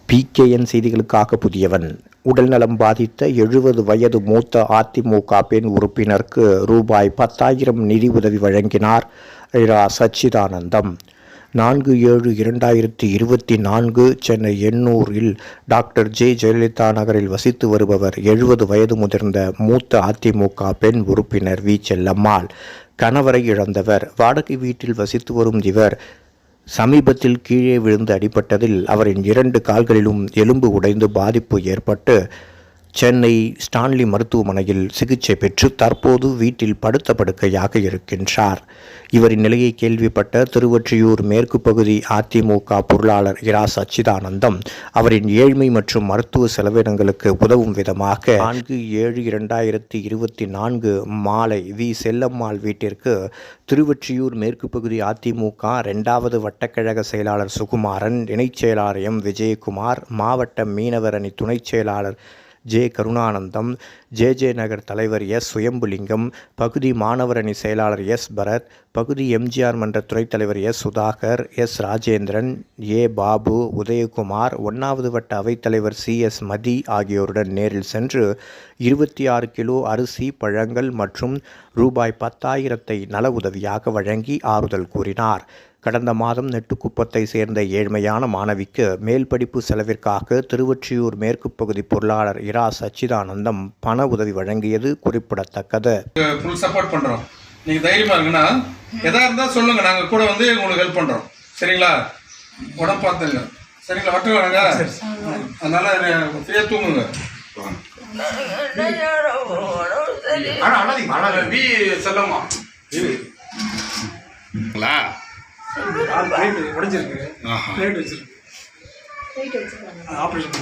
PKN செய்திகளுக்காக புதியவன். உடல்நலம் பாதித்த 70 வயது மூத்த அதிமுக பெண் உறுப்பினருக்கு ரூபாய் 10,000 நிதி உதவி வழங்கினார் இரா. சச்சிதானந்தம். 4/7/2024 சென்னை எண்ணூரில் டாக்டர் ஜே. ஜெயலலிதா நகரில் வசித்து வருபவர் 70 வயது முதிர்ந்த மூத்த அதிமுக பெண் உறுப்பினர் வி. செல்லம்மாள். கணவரை இழந்தவர். வாடகை வீட்டில் வசித்து வரும் இவர் சமீபத்தில் கீழே விழுந்து அடிபட்டதில் அவரின் 2 கால்களிலும் எலும்பு உடைந்து பாதிப்பு ஏற்பட்டு சென்னை ஸ்டான்லி மருத்துவமனையில் சிகிச்சை பெற்று தற்போது வீட்டில் படுத்த படுக்கையாக இருக்கின்றார். இவரின் நிலையை கேள்விப்பட்ட திருவொற்றியூர் மேற்கு பகுதி அதிமுக பொருளாளர் இரா. சச்சிதானந்தம் அவரின் ஏழ்மை மற்றும் மருத்துவ செலவினங்களுக்கு உதவும் விதமாக 4/7/2024 மாலை வி. செல்லம்மாள் வீட்டிற்கு திருவொற்றியூர் மேற்கு பகுதி அதிமுக 2வது வட்டக்கழக செயலாளர் சுகுமாரன், இணைச் செயலாளர் M. விஜயகுமார், மாவட்ட மீனவர் அணி துணைச் செயலாளர் ஜே. கருணானந்தம், JJ நகர் தலைவர் S. சுயம்புலிங்கம், பகுதி மாணவர் அணி செயலாளர் S. பரத், பகுதி MGR மன்ற துணைத் தலைவர் S. Sudhakar, S. Rajendran, A. Babu, Udhayakumar, 1வது வட்ட அவைத்தலைவர் CS மதி ஆகியோருடன் நேரில் சென்று 26 கிலோ அரிசி, பழங்கள் மற்றும் ரூபாய் 10,000 நல உதவியாக வழங்கி ஆறுதல் கூறினார். கடந்த மாதம் நெட்டுக்குப்பத்தை சேர்ந்த ஏழ்மையான மாணவிக்கு மேல் படிப்பு செலவிற்காக திருவொற்றியூர் மேற்கு பகுதி பொருளாளர் இரா. சச்சிதானந்தம் பண உதவி வழங்கியது குறிப்பிடத்தக்கது. ஃபுல் சப்போர்ட் பண்றோம். நீங்க தைரியமா இருக்குன்னா எதா இருந்தா சொல்லுங்க, நாங்க கூட வந்து உங்களுக்கு ஹெல்ப் பண்றோம். சரிங்களா? உடம்பு பார்த்துங்க. சரிங்களா? வட்டு வேணுங்க. அதனால ஃப்ரீயா தூங்குங்க. வி. செல்லம்மா உடைஞ்சிருக்கு. பிளேட் வச்சிருக்கு. ஆப்ரேஷன்